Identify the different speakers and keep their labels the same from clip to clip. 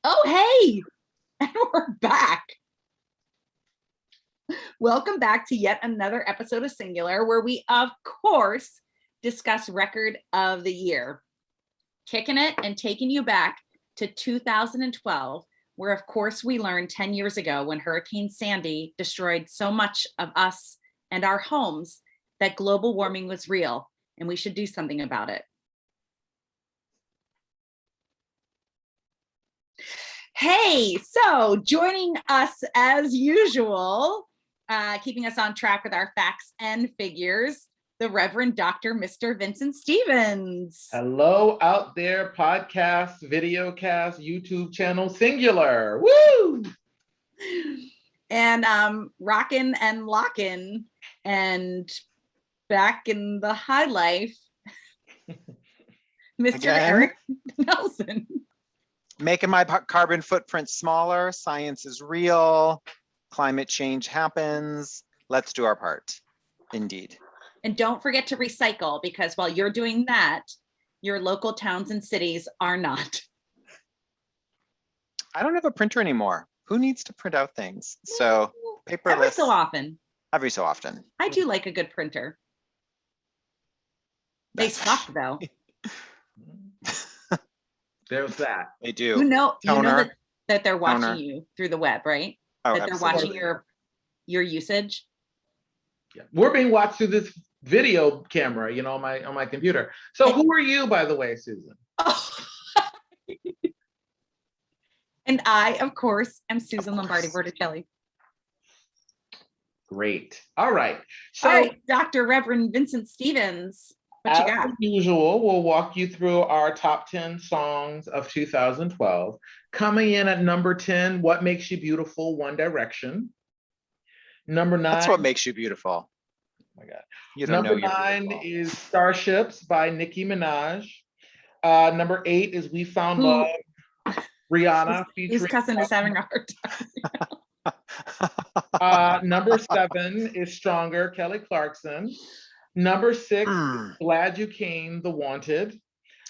Speaker 1: Oh, hey, and we're back. Welcome back to yet another episode of Singular, where we, of course, discuss record of the year. Kicking it and taking you back to 2012, where, of course, we learned 10 years ago when Hurricane Sandy destroyed so much of us and our homes that global warming was real, and we should do something about it. Hey, so joining us as usual, keeping us on track with our facts and figures, the Reverend Dr. Mr. Vincent Stevens.
Speaker 2: Hello out there, podcast, videocast, YouTube channel, Singular. Woo!
Speaker 1: And rockin' and lockin' and back in the high life, Mr.
Speaker 3: Again?
Speaker 1: Eric Nelson.
Speaker 3: Making my carbon footprint smaller. Science is real. Climate change happens. Let's do our part. Indeed.
Speaker 1: And don't forget to recycle, because while you're doing that, your local towns and cities are not.
Speaker 3: I don't have a printer anymore. Who needs to print out things? So paperless.
Speaker 1: Every so often.
Speaker 3: Every so often.
Speaker 1: I do like a good printer. They suck though.
Speaker 2: There's that.
Speaker 3: They do.
Speaker 1: You know
Speaker 3: Toner.
Speaker 1: that they're watching
Speaker 3: Toner.
Speaker 1: you through the web, right?
Speaker 3: Oh,
Speaker 1: That they're
Speaker 3: absolutely.
Speaker 1: watching your usage.
Speaker 2: Yeah. We're being watched through this video camera, on my computer. So who are you, by the way, Susan?
Speaker 1: Oh. And I, of course, am Susan Lombardi Vorticelli.
Speaker 2: Great. All right. So
Speaker 1: All right, Dr. Reverend Vincent Stevens, what you
Speaker 2: as
Speaker 1: got?
Speaker 2: usual, we'll walk you through our top 10 songs of 2012. Coming in at number 10, What Makes You Beautiful, One Direction. Number 9.
Speaker 3: That's what makes you beautiful.
Speaker 2: Oh my God.
Speaker 3: You don't know
Speaker 2: Number
Speaker 3: you're
Speaker 2: 9
Speaker 3: beautiful.
Speaker 2: is Starships by Nicki Minaj. Number 8 is We Found
Speaker 1: Who-
Speaker 2: Love, Rihanna
Speaker 1: Whose
Speaker 2: featuring.
Speaker 1: cousin is having a hard time?
Speaker 2: Number 7 is Stronger, Kelly Clarkson. Number 6, Glad You Came, The Wanted.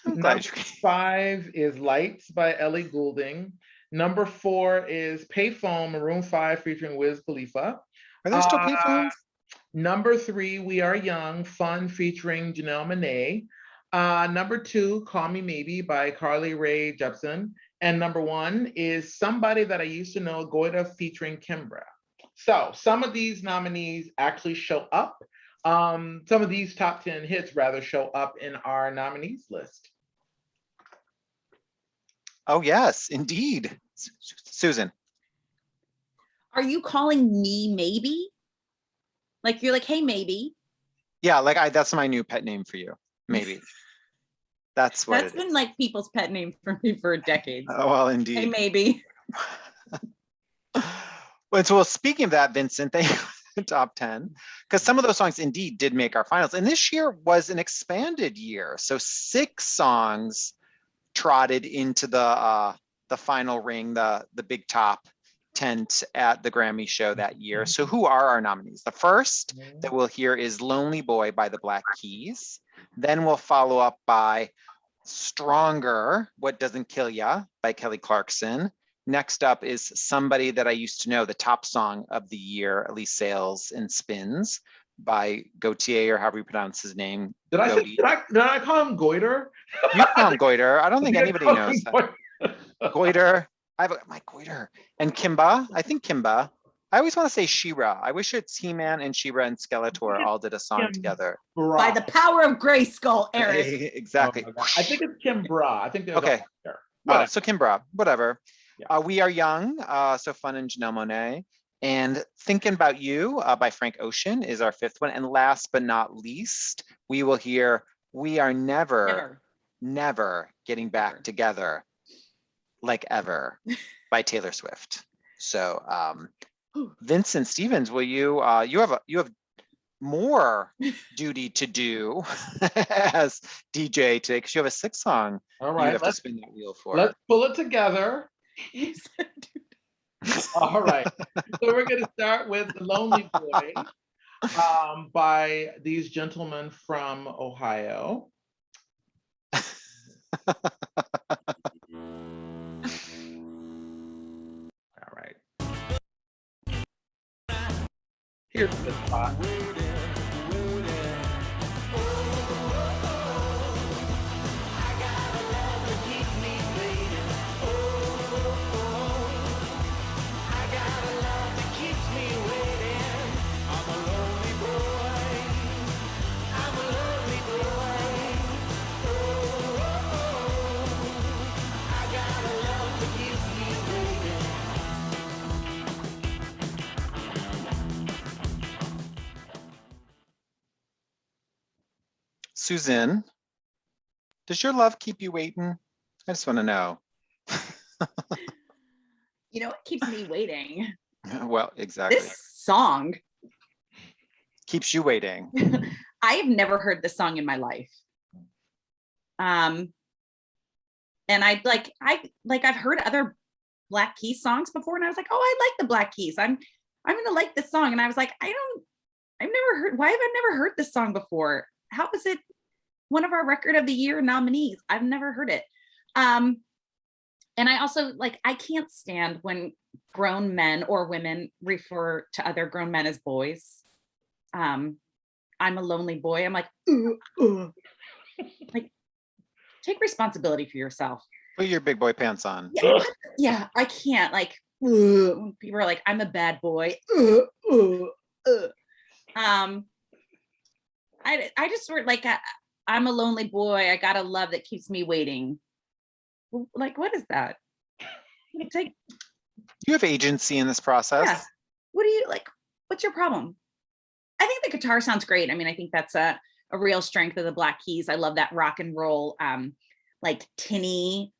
Speaker 3: I'm glad
Speaker 2: Number
Speaker 3: you came.
Speaker 2: 5 is Lights by Ellie Goulding. Number 4 is Payphone, Maroon 5 featuring Wiz Khalifa.
Speaker 3: Are there still payphones?
Speaker 2: Number 3, We Are Young, Fun featuring Janelle Monáe. Number 2, Call Me Maybe by Carly Rae Jepsen. And number 1 is Somebody That I Used to Know, Gotye featuring Kimbra. So some of these nominees actually show up. Some of these top 10 hits rather show up in our nominees list.
Speaker 3: Oh, yes, indeed. Susan.
Speaker 1: Are you calling me maybe? Like you're like, hey, maybe.
Speaker 3: Yeah, that's my new pet name for you. Maybe. That's what
Speaker 1: That's
Speaker 3: it
Speaker 1: been
Speaker 3: is.
Speaker 1: like people's pet name for me for decades.
Speaker 3: Oh, well, indeed.
Speaker 1: Hey, maybe.
Speaker 3: Well, speaking of that, Vincent, thank you for the top 10, because some of those songs indeed did make our finals. And this year was an expanded year. So 6 songs trotted into the final ring, the big top tent at the Grammy show that year. So who are our nominees? The first that we'll hear is Lonely Boy by the Black Keys. Then we'll follow up by Stronger, What Doesn't Kill Ya by Kelly Clarkson. Next up is Somebody That I Used to Know, the top song of the year, at least sales and spins, by Gotye, or however you pronounce his name.
Speaker 2: Did I call him Goiter?
Speaker 3: You call him Goiter. I don't think anybody knows that. Goiter. I have my Goiter. And Kimbra. I think Kimbra. I always want to say She-Ra. I wish it's He-Man and She-Ra and Skeletor all did a song together.
Speaker 1: By the power of Grayskull, Eric.
Speaker 3: Exactly.
Speaker 2: Oh, I think it's Kimbra. I think there's
Speaker 3: Okay.
Speaker 2: there.
Speaker 3: Oh, so Kimbra, whatever.
Speaker 2: Yeah.
Speaker 3: We Are Young, so Fun and Janelle Monáe. And Thinkin About You by Frank Ocean is our 5th one. And last but not least, we will hear We Are Never Getting Back Together Like Ever by Taylor Swift. So Vincent Stevens, will you you have more duty to do as DJ today, because you have a 6th song.
Speaker 2: All right,
Speaker 3: you have to spin that wheel for.
Speaker 2: Let's pull it together. All right. So we're going to start with The Lonely Boy by these gentlemen from Ohio.
Speaker 3: Susan, does your love keep you waiting? I just want to know.
Speaker 1: You know what keeps me waiting?
Speaker 3: Well, exactly.
Speaker 1: This song.
Speaker 3: Keeps you waiting.
Speaker 1: I have never heard this song in my life. And I've heard other Black Keys songs before, and I was like, oh, I like the Black Keys. I'm gonna like this song. And I was like, why have I never heard this song before? How is it one of our record of the year nominees? I've never heard it. And I also I can't stand when grown men or women refer to other grown men as boys. I'm a lonely boy. I'm like, like, take responsibility for yourself.
Speaker 3: Put your big boy pants on.
Speaker 1: Yeah, I can't. When people are like, I'm a bad boy. I just sort of I'm a lonely boy. I got a love that keeps me waiting. What is that? It's like,
Speaker 3: You have agency in this process.
Speaker 1: yeah. What do you what's your problem? I think the guitar sounds great. I mean, I think that's a real strength of the Black Keys. I love that rock and roll, tinny,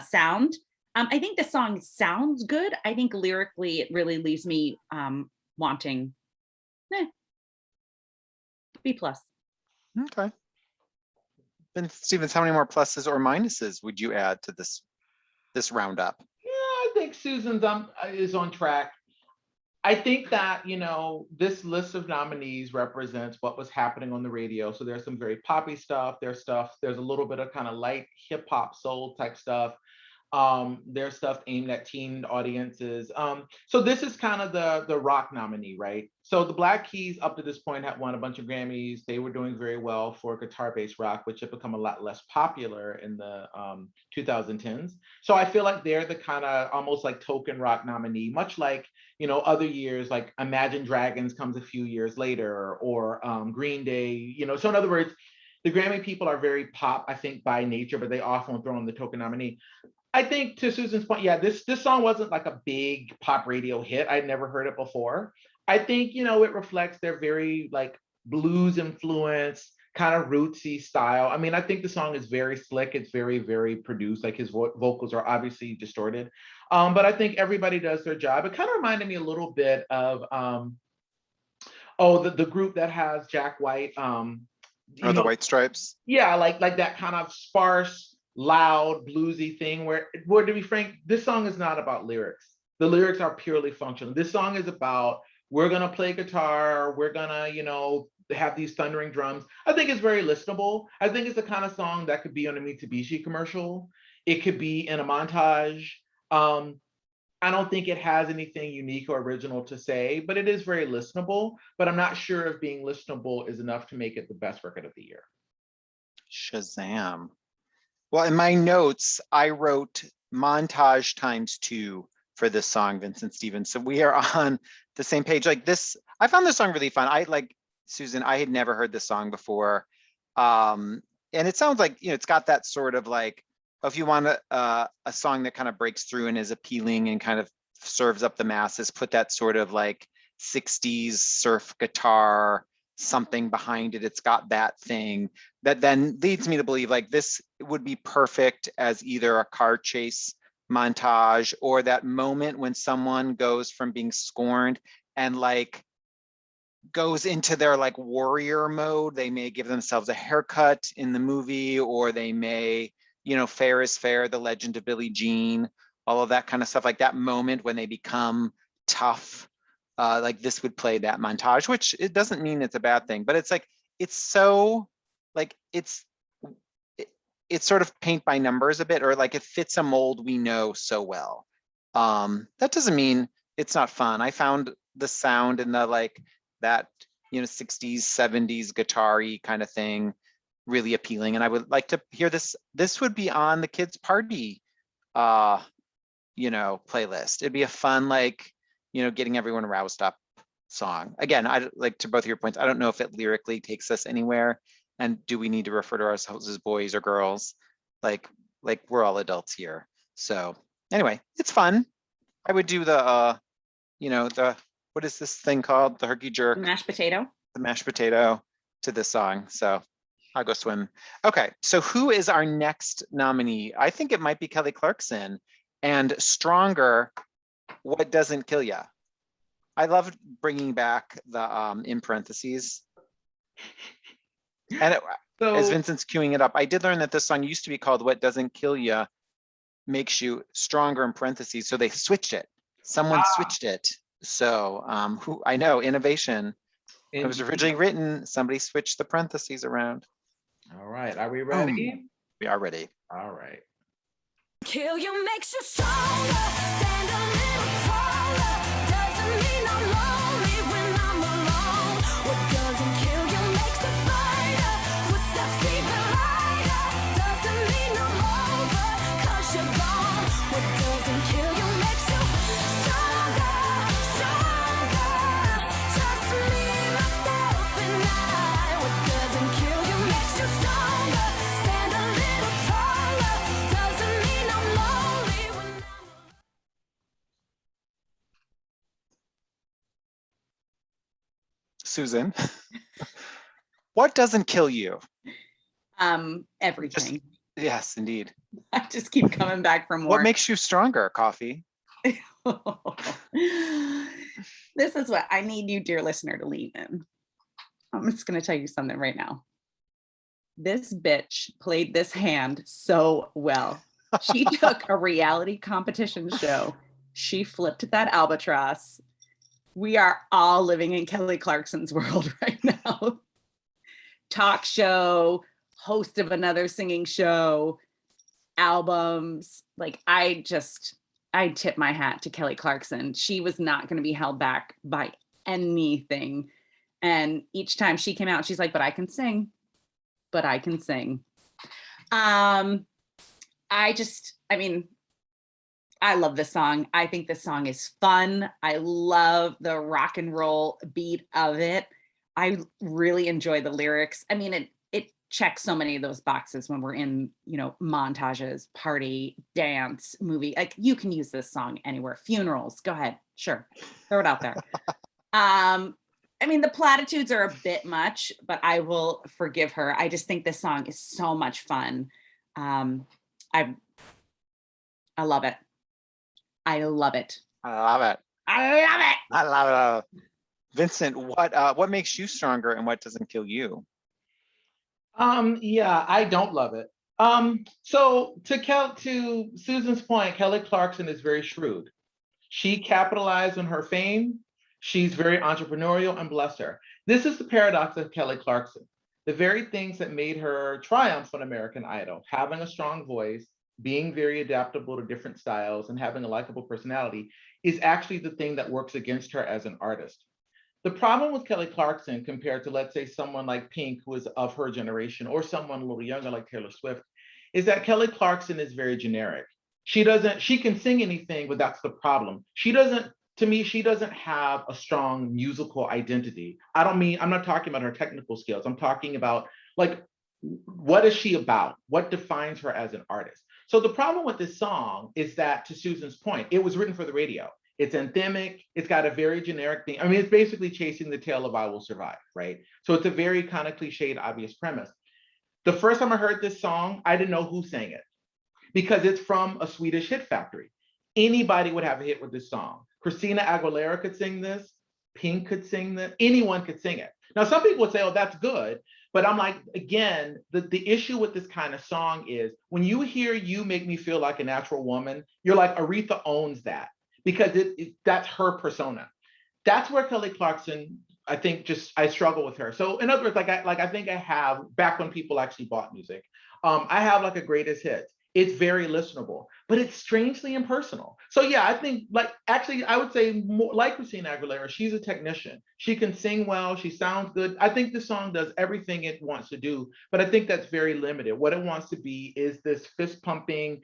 Speaker 1: sound. I think the song sounds good. I think lyrically, it really leaves me wanting B+.
Speaker 3: Okay. Then Stevens, how many more pluses or minuses would you add to this roundup?
Speaker 2: Yeah, I think Susan's is on track. I think that, this list of nominees represents what was happening on the radio. So there's some very poppy stuff. There's a little bit of kind of light hip hop soul type stuff. There's stuff aimed at teen audiences. So this is kind of the rock nominee, right? So the Black Keys up to this point had won a bunch of Grammys. They were doing very well for guitar-based rock, which had become a lot less popular in the 2010s. So I feel like they're the kind of almost like token rock nominee, much like, other years, like Imagine Dragons comes a few years later, or Green Day, So in other words, the Grammy people are very pop, I think, by nature, but they often throw in the token nominee. I think to Susan's point, yeah, this song wasn't like a big pop radio hit. I'd never heard it before. I think, it reflects their very blues influence, kind of rootsy style. I mean, I think the song is very slick. It's very, very produced. His vocals are obviously distorted. But I think everybody does their job. It kind of reminded me a little bit of, the group that has Jack White.
Speaker 3: The White Stripes?
Speaker 2: Yeah, like that kind of sparse, loud, bluesy thing where, to be frank, this song is not about lyrics. The lyrics are purely functional. This song is about, we're gonna play guitar, we're gonna, have these thundering drums. I think it's very listenable. I think it's the kind of song that could be on a Mitsubishi commercial. It could be in a montage. I don't think it has anything unique or original to say, but it is very listenable. But I'm not sure if being listenable is enough to make it the best record of the year.
Speaker 3: Shazam. Well, in my notes, I wrote montage ×2 for this song, Vincent Stevens. So we are on the same page. I found this song really fun. Susan, I had never heard this song before. And it sounds like, it's got that sort of if you want a song that kind of breaks through and is appealing and kind of serves up the masses, put that sort of 60s surf guitar, something behind it. It's got that thing that then leads me to believe this would be perfect as either a car chase montage or that moment when someone goes from being scorned and goes into their warrior mode. They may give themselves a haircut in the movie, or they may, Fair is Fair, The Legend of Billie Jean, all of that kind of stuff. That moment when they become tough. This would play that montage, which it doesn't mean it's a bad thing, but it's it's so it's sort of paint by numbers a bit, or it fits a mold we know so well. That doesn't mean it's not fun. I found the sound in the that 60s 70s guitar-y kind of thing really appealing, and I would like to hear this. This would be on the kids party playlist. It'd be a fun getting everyone roused up song. Again, I to both of your points, I don't know if it lyrically takes us anywhere, and do we need to refer to ourselves as boys or girls? We're all adults here. So anyway, it's fun. I would do the what is this thing called? The herky jerk.
Speaker 1: Mashed potato.
Speaker 3: The mashed potato to this song. So I'll go swim. Okay, so who is our next nominee? I think it might be Kelly Clarkson. And Stronger, What Doesn't Kill Ya? I love bringing back the in parentheses. And as
Speaker 2: So
Speaker 3: Vincent's queuing it up, I did learn that this song used to be called What Doesn't Kill Ya Makes You Stronger in parentheses. So they switched it. Someone switched it. So who I know, innovation. It was
Speaker 2: indeed.
Speaker 3: originally written, somebody switched the parentheses around.
Speaker 2: All right, are we ready?
Speaker 3: We are ready.
Speaker 2: All right.
Speaker 4: Kill you makes you stronger. Stand a little taller. Doesn't mean I'm lonely when I'm alone. What doesn't kill you makes a fighter. Footsteps even lighter. Doesn't mean I'm over, 'cause you're gone. What doesn't kill you makes you stronger, stronger. Just me, myself, and I. What doesn't kill you makes you stronger. Stand a little taller. Doesn't mean I'm lonely when I'm alone.
Speaker 3: Susan, what doesn't kill you?
Speaker 1: Everything.
Speaker 3: Yes, indeed.
Speaker 1: I just keep coming back for more.
Speaker 3: What makes you stronger, Coffee?
Speaker 1: This is what I need you, dear listener, to lean in. I'm just going to tell you something right now. This bitch played this hand so well. She took a reality competition show. She flipped that albatross. We are all living in Kelly Clarkson's world right now. Talk show, host of another singing show, albums. Like I tip my hat to Kelly Clarkson. She was not going to be held back by anything. And each time she came out, she's like, but I can sing. But I can sing. I love this song. I think this song is fun. I love the rock and roll beat of it. I really enjoy the lyrics. I mean, it checks so many of those boxes when we're in, montages, party, dance, movie. Like you can use this song anywhere. Funerals, go ahead. Sure. Throw it out there. The platitudes are a bit much, but I will forgive her. I just think this song is so much fun. I love it. I love it.
Speaker 3: I love it.
Speaker 1: I love it.
Speaker 3: I love it. Vincent, what makes you stronger and what doesn't kill you?
Speaker 2: Yeah, I don't love it. So to Susan's point, Kelly Clarkson is very shrewd. She capitalized on her fame. She's very entrepreneurial, and bless her. This is the paradox of Kelly Clarkson. The very things that made her triumph on American Idol, having a strong voice, being very adaptable to different styles, and having a likable personality, is actually the thing that works against her as an artist. The problem with Kelly Clarkson compared to, let's say, someone like Pink, who is of her generation, or someone a little younger like Taylor Swift, is that Kelly Clarkson is very generic. She can sing anything, but that's the problem. She doesn't have a strong musical identity. I'm not talking about her technical skills. I'm talking about, like, what is she about? What defines her as an artist? So the problem with this song is that, to Susan's point, it was written for the radio. It's anthemic. It's got a very generic thing. It's basically chasing the tail of I Will Survive, right? So it's a very kind of cliched, obvious premise. The first time I heard this song, I didn't know who sang it because it's from a Swedish hit factory. Anybody would have a hit with this song. Christina Aguilera could sing this. Pink could sing this. Anyone could sing it. Now, some people would say, oh, that's good. But I'm like, again, the issue with this kind of song is when you hear You Make Me Feel Like a Natural Woman, you're like, Aretha owns that because that's her persona. That's where Kelly Clarkson, I think, I struggle with her. So in other words, I think I have, back when people actually bought music, I have like a greatest hits. It's very listenable, but it's strangely impersonal. So yeah, I think I would say more like Christina Aguilera, she's a technician. She can sing well, she sounds good. I think the song does everything it wants to do, but I think that's very limited. What it wants to be is this fist pumping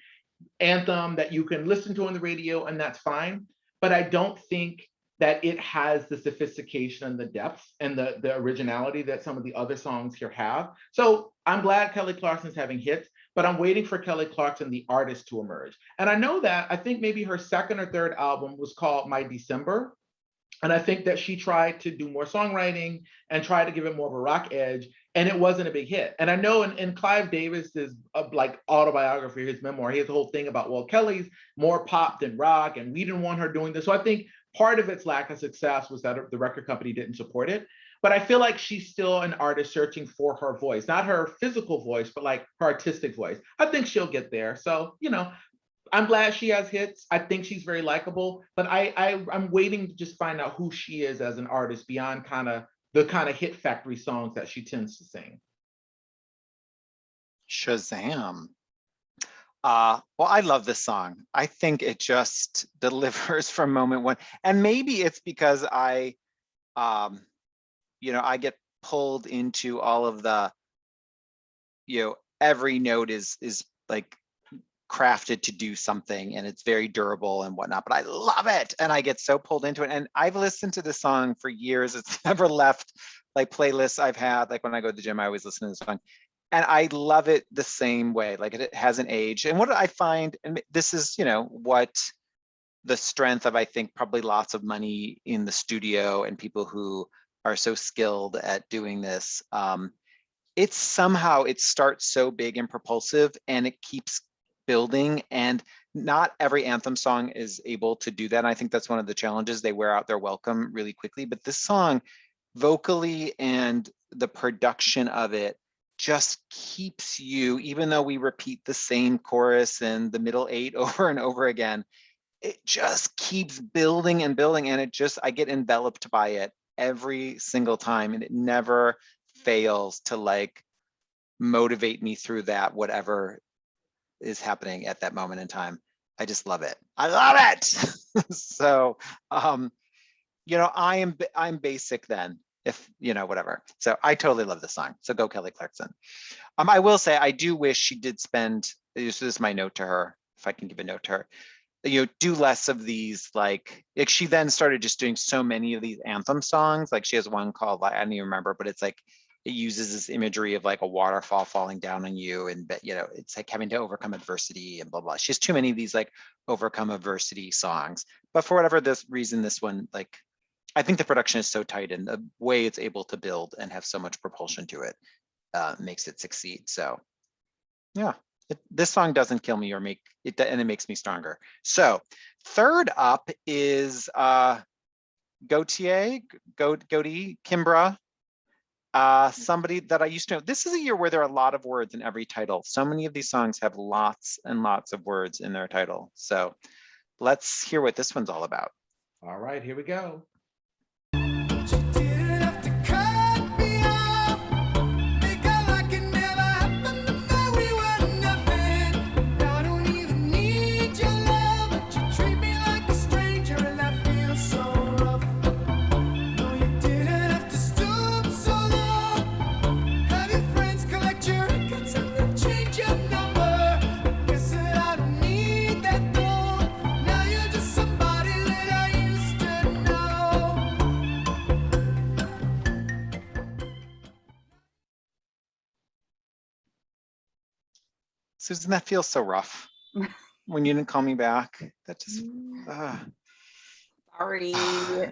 Speaker 2: anthem that you can listen to on the radio, and that's fine. But I don't think that it has the sophistication and the depth and the originality that some of the other songs here have. So I'm glad Kelly Clarkson's having hits, but I'm waiting for Kelly Clarkson, the artist, to emerge. And I know that, I think maybe her second or third album was called My December. And I think that she tried to do more songwriting and try to give it more of a rock edge. and it wasn't a big hit. And I know in Clive Davis's like autobiography, his memoir, he has a whole thing about, well, Kelly's more pop than rock, and we didn't want her doing this. So I think part of its lack of success was that the record company didn't support it. But I feel like she's still an artist searching for her voice, not her physical voice, but like her artistic voice. I think she'll get there. So, you know, I'm glad she has hits. I think she's very likable, but I'm waiting to just find out who she is as an artist beyond the kind of hit factory songs that she tends to sing.
Speaker 3: Shazam. Well, I love this song. I think it just delivers from moment one. And maybe it's because I get pulled into all of the, every note is like crafted to do something, and it's very durable and whatnot, but I love it. And I get so pulled into it. And I've listened to this song for years. It's never left like playlists I've had. Like when I go to the gym, I always listen to this song. And I love it the same way. Like it hasn't aged. And what I find, and this is, what the strength of, I think, probably lots of money in the studio and people who are so skilled at doing this. It's somehow, it starts so big and propulsive, and it keeps building, and not every anthem song is able to do that. And I think that's one of the challenges. They wear out their welcome really quickly, but this song vocally and the production of it just keeps you, even though we repeat the same chorus and the middle 8 over and over again, it just keeps building and building. And I get enveloped by it every single time, and it never fails to like motivate me through that, whatever is happening at that moment in time. I just love it. I love it. So, I'm basic then, if whatever. So I totally love this song. So go Kelly Clarkson. I will say I do wish she did spend. This is my note to her. If I can give a note to her, do less of these. Like she then started just doing so many of these anthem songs. Like she has one called, I don't even remember, but it's like it uses this imagery of like a waterfall falling down on you, and it's like having to overcome adversity and blah blah. She has too many of these like overcome adversity songs. But for whatever this reason, this one, like, I think the production is so tight, and the way it's able to build and have so much propulsion to it makes it succeed. So yeah, this song doesn't kill me or make it, and it makes me stronger. So third up is Gotye, Kimbra. Somebody that I used to know. This is a year where there are a lot of words in every title. So many of these songs have lots and lots of words in their title. So let's hear what this one's all about.
Speaker 2: All right, here we go.
Speaker 3: Susan, that feels so rough when you didn't call me back. That just,
Speaker 1: Sorry.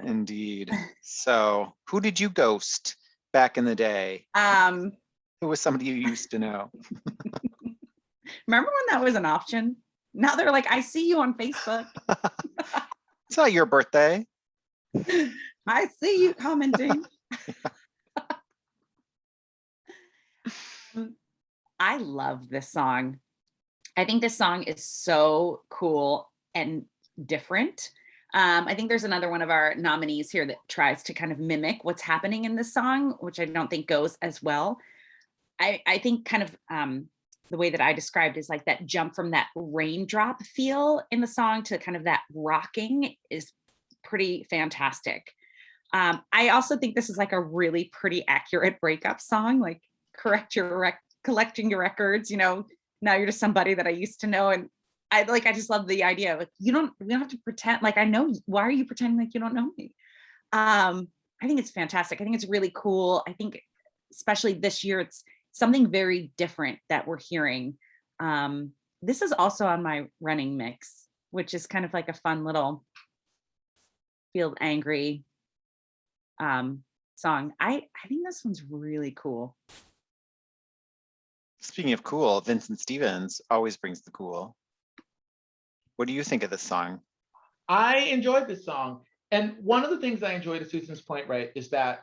Speaker 3: Indeed. So who did you ghost back in the day? Who was somebody you used to know?
Speaker 1: Remember when that was an option? Now they're like, I see you on Facebook.
Speaker 3: It's not your birthday.
Speaker 1: I see you commenting. I love this song. I think this song is so cool and different. I think there's another one of our nominees here that tries to kind of mimic what's happening in this song, which I don't think goes as well. I think kind of the way that I described is like that jump from that raindrop feel in the song to kind of that rocking is pretty fantastic. I also think this is like a really pretty accurate breakup song, like collecting your records, now you're just somebody that I used to know. And I just love the idea of like, we don't have to pretend like I know. Why are you pretending like you don't know me? I think it's fantastic. I think it's really cool. I think especially this year, it's something very different that we're hearing. This is also on my running mix, which is kind of like a fun little feel angry song. I think this one's really cool.
Speaker 3: Speaking of cool, Vincent Stevens always brings the cool. What do you think of this song?
Speaker 2: I enjoyed this song. And one of the things I enjoyed, to Susan's point, right, is that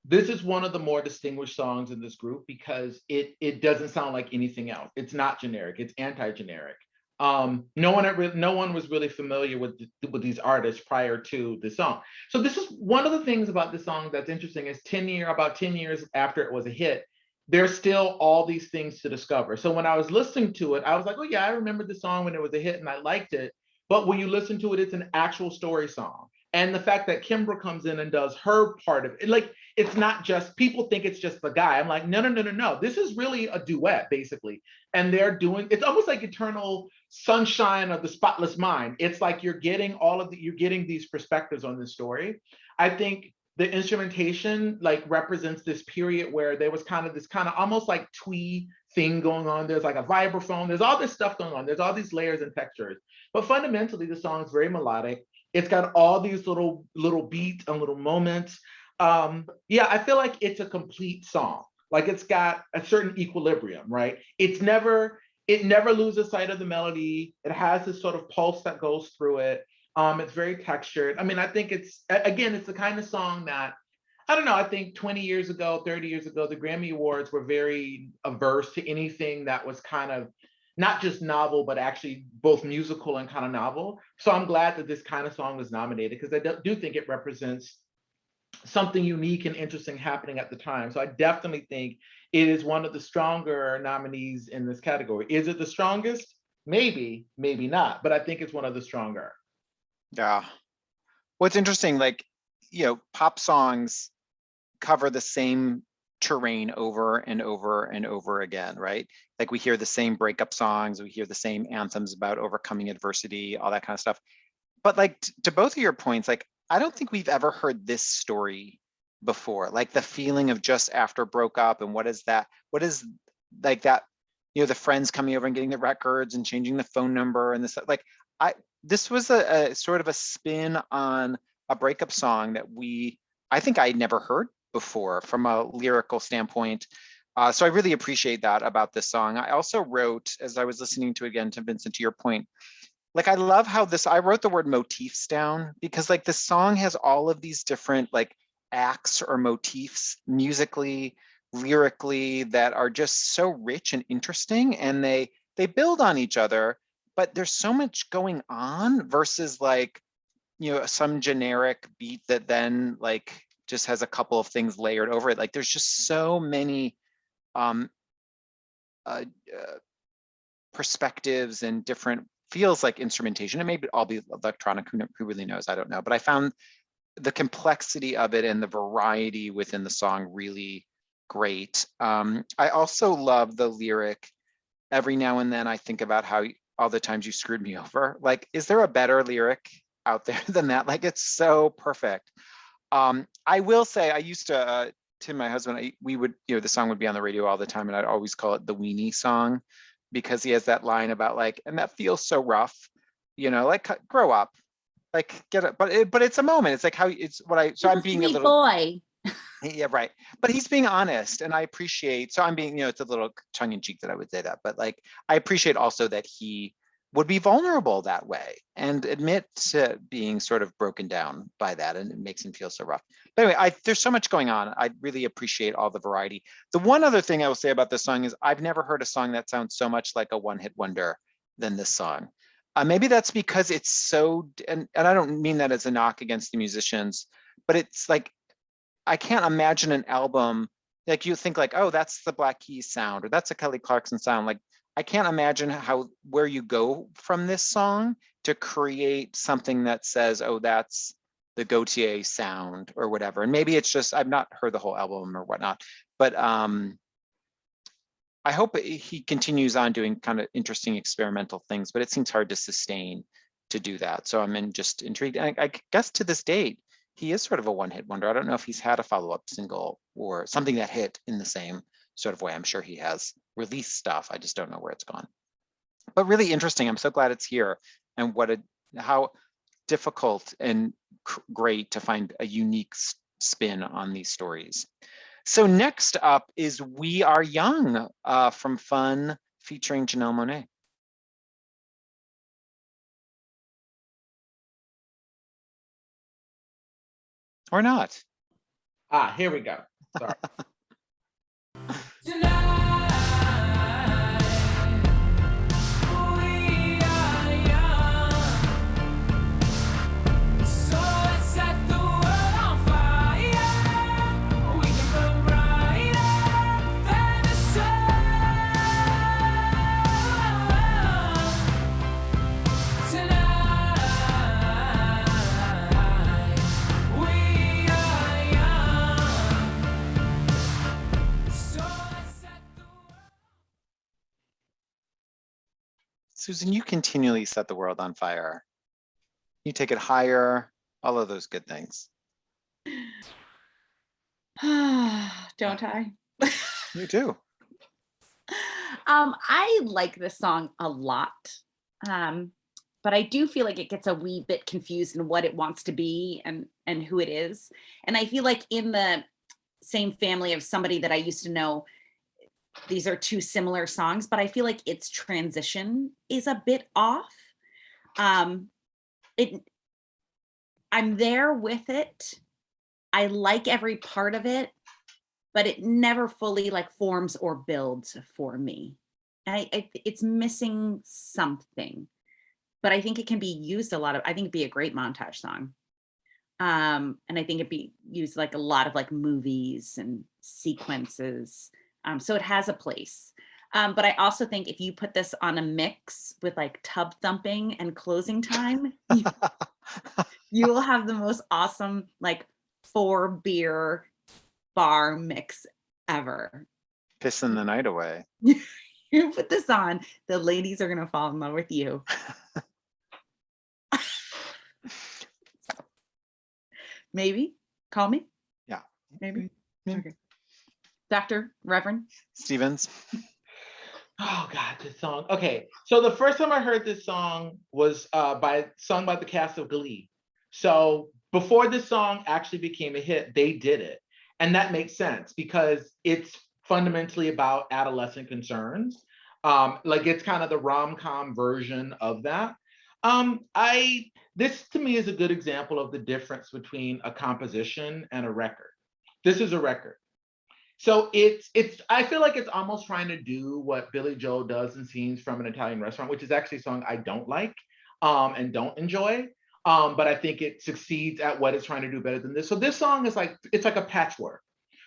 Speaker 2: this is one of the more distinguished songs in this group because it doesn't sound like anything else. It's not generic. It's anti-generic. No one was really familiar with these artists prior to the song. So this is one of the things about this song that's interesting is about 10 years after it was a hit, there's still all these things to discover. So when I was listening to it, I was like, oh yeah, I remember the song when it was a hit and I liked it. But when you listen to it, it's an actual story song. And the fact that Kimbra comes in and does her part of it, like, it's not just, people think it's just the guy. I'm like, no. This is really a duet, basically. And they're doing, it's almost like Eternal Sunshine of the Spotless Mind. It's like you're getting you're getting these perspectives on this story. I think the instrumentation like represents this period where there was this kind of almost like twee thing going on. There's like a vibraphone, there's all this stuff going on. There's all these layers and textures. But fundamentally, the song is very melodic. It's got all these little beats and little moments. Yeah, I feel like it's a complete song. Like it's got a certain equilibrium, right? It never loses sight of the melody. It has this sort of pulse that goes through it. It's very textured. I mean, I think it's the kind of song that, I don't know, I think 20 years ago, 30 years ago, the Grammy Awards were very averse to anything that was kind of not just novel, but actually both musical and kind of novel. So I'm glad that this kind of song was nominated because I do think it represents something unique and interesting happening at the time. So I definitely think it is one of the stronger nominees in this category. Is it the strongest? Maybe, maybe not, but I think it's one of the stronger.
Speaker 3: Yeah. What's interesting, like, pop songs cover the same terrain over and over and over again, right? Like we hear the same breakup songs, we hear the same anthems about overcoming adversity, all that kind of stuff. But like to both of your points, like I don't think we've ever heard this story before, like the feeling of just after broke up and what is like that, the friends coming over and getting the records and changing the phone number and this was a sort of a spin on a breakup song that I think I'd never heard before from a lyrical standpoint. So I really appreciate that about this song. I also wrote, as I was listening to it again, to Vincent, to your point, like I love how I wrote the word motifs down because like this song has all of these different like acts or motifs musically, lyrically that are just so rich and interesting, and they build on each other, but there's so much going on versus like, some generic beat that then like just has a couple of things layered over it. Like there's just so many perspectives and different feels like instrumentation. It may all be electronic, who really knows, I don't know. But I found the complexity of it and the variety within the song really great. I also love the lyric, every now and then I think about how all the times you screwed me over. Like, is there a better lyric out there than that? Like, it's so perfect. I will say, I used to, Tim, my husband, we would, the song would be on the radio all the time, and I'd always call it the weenie song because he has that line about like, and that feels so rough, like grow up, like get it. But it's a moment. It's like how it's what I. So I'm being a little
Speaker 1: boy.
Speaker 3: Yeah, right. But he's being honest, and I appreciate. So I'm being, it's a little tongue in cheek that I would say that, but like I appreciate also that he would be vulnerable that way and admit to being sort of broken down by that, and it makes him feel so rough. But anyway, there's so much going on. I really appreciate all the variety. The one other thing I will say about this song is I've never heard a song that sounds so much like a one-hit wonder than this song. Maybe that's because it's so, and I don't mean that as a knock against the musicians, but it's like, I can't imagine an album, like you think like, oh, that's the Black Keys sound, or that's a Kelly Clarkson sound. Like, I can't imagine where you go from this song to create something that says, oh, that's the Gotye sound or whatever. And maybe it's just, I've not heard the whole album or whatnot, but I hope he continues on doing kind of interesting experimental things, but it seems hard to sustain to do that. So I'm just intrigued. I guess to this date, he is sort of a one-hit wonder. I don't know if he's had a follow-up single or something that hit in the same sort of way. I'm sure he has released stuff. I just don't know where it's gone. But really interesting. I'm so glad it's here, and how difficult and great to find a unique spin on these stories. So next up is We Are Young from Fun featuring Janelle Monáe. Or not.
Speaker 2: Ah, here we go. Sorry.
Speaker 3: Susan, you continually set the world on fire. You take it higher, all of those good things.
Speaker 1: Don't I?
Speaker 3: You do.
Speaker 1: I like this song a lot. But I do feel like it gets a wee bit confused in what it wants to be and who it is. And I feel like in the same family of somebody that I used to know, these are two similar songs, but I feel like its transition is a bit off. I'm there with it. I like every part of it, but it never fully like forms or builds for me. It's missing something, but I think it can be used a lot of, I think it'd be a great montage song. And I think it'd be used like a lot of like movies and sequences. So it has a place. But I also think if you put this on a mix with like tub thumping and closing time, you will have the most awesome like 4-beer bar mix ever.
Speaker 3: Pissing the night away.
Speaker 1: You put this on, the ladies are gonna fall in love with you. Maybe call me.
Speaker 3: Yeah.
Speaker 1: Maybe.
Speaker 3: Yeah.
Speaker 1: Okay. Dr. Reverend
Speaker 3: Stevens.
Speaker 2: Oh God, this song. Okay, so the first time I heard this song was sung by the cast of Glee. So before this song actually became a hit, they did it, and that makes sense because it's fundamentally about adolescent concerns. Like it's kind of the rom-com version of that. This to me is a good example of the difference between a composition and a record. This is a record. So I feel like it's almost trying to do what Billy Joel does in Scenes from an Italian Restaurant, which is actually a song I don't like and don't enjoy. But I think it succeeds at what it's trying to do better than this. So this song is like, it's like a patchwork.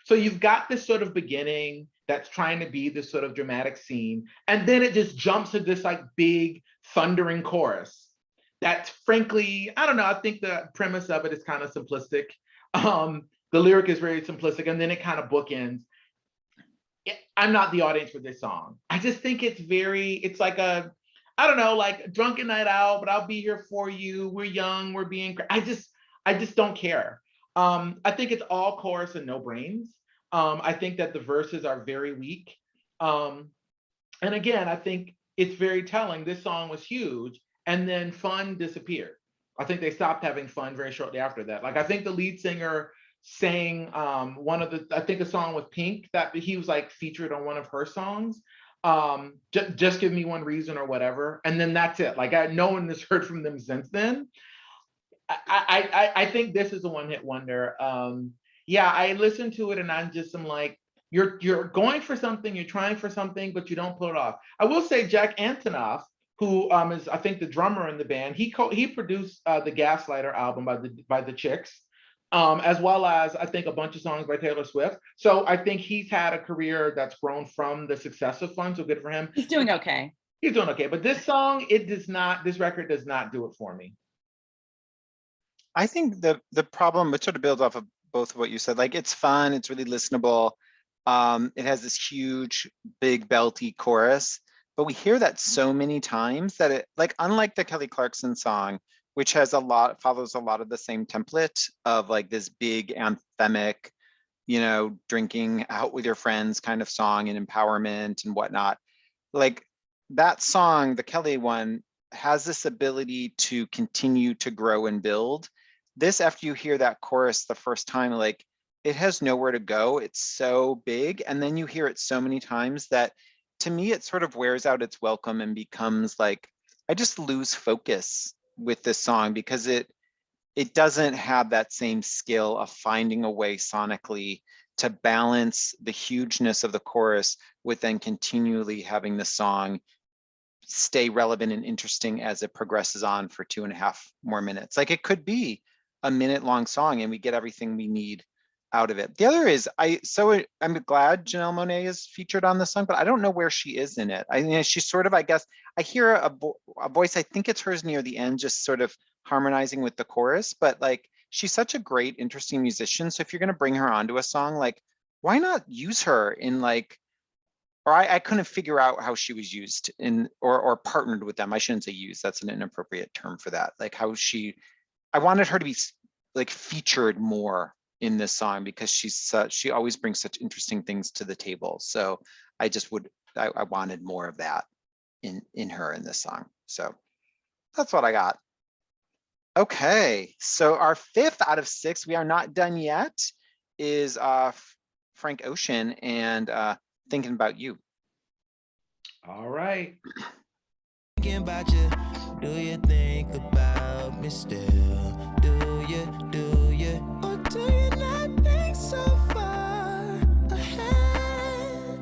Speaker 2: So you've got this sort of beginning that's trying to be this sort of dramatic scene, and then it just jumps to this like big thundering chorus. That's frankly, I don't know, I think the premise of it is kind of simplistic. The lyric is very simplistic, and then it kind of bookends. I'm not the audience for this song. I just think it's like a, I don't know, like drunken night out, but I'll be here for you. We're young, we're being, I just don't care. I think it's all chorus and no brains. I think that the verses are very weak. And again, I think it's very telling. This song was huge, and then fun disappeared. I think they stopped having fun very shortly after that. Like I think the lead singer sang I think a song with Pink that he was like featured on one of her songs. Just give me one reason or whatever, and then that's it. Like no one has heard from them since then. I think this is a one-hit wonder. Yeah, I listened to it and I'm like, you're going for something, you're trying for something, but you don't pull it off. I will say Jack Antonoff, who is I think the drummer in the band, he produced the Gaslighter album by the Chicks. As well as I think a bunch of songs by Taylor Swift. So I think he's had a career that's grown from the success of Fun, so good for him.
Speaker 1: He's doing okay.
Speaker 2: He's doing okay, but this song, this record does not do it for me.
Speaker 3: I think the problem, it sort of builds off of both of what you said. Like it's fun, it's really listenable. It has this huge, big belty chorus, but we hear that so many times that it, like unlike the Kelly Clarkson song, which follows a lot of the same template of like this big anthemic, drinking out with your friends kind of song and empowerment and whatnot. Like that song, the Kelly one, has this ability to continue to grow and build. This, after you hear that chorus the first time, like it has nowhere to go. It's so big. And then you hear it so many times that to me, it sort of wears out its welcome and becomes like, I just lose focus with this song because it doesn't have that same skill of finding a way sonically to balance the hugeness of the chorus with then continually having the song stay relevant and interesting as it progresses on for 2.5 more minutes. Like it could be a minute-long song and we get everything we need out of it. The other is, I'm glad Janelle Monáe is featured on this song, but I don't know where she is in it. I mean, she's sort of, I guess, I hear a voice, I think it's hers near the end, just sort of harmonizing with the chorus, but like, she's such a great, interesting musician. So if you're gonna bring her onto a song, like, why not use her in like, or I couldn't figure out how she was used in, or partnered with them. I shouldn't say used, that's an inappropriate term for that. Like how I wanted her to be like featured more in this song because she always brings such interesting things to the table. So I just I wanted more of that in her in this song. So that's what I got. Okay, so our 5th out of 6, we are not done yet, is Frank Ocean and Thinking About You.
Speaker 2: All right.
Speaker 5: Thinking about you, do you think about me still? Do you, or do you not think so far ahead?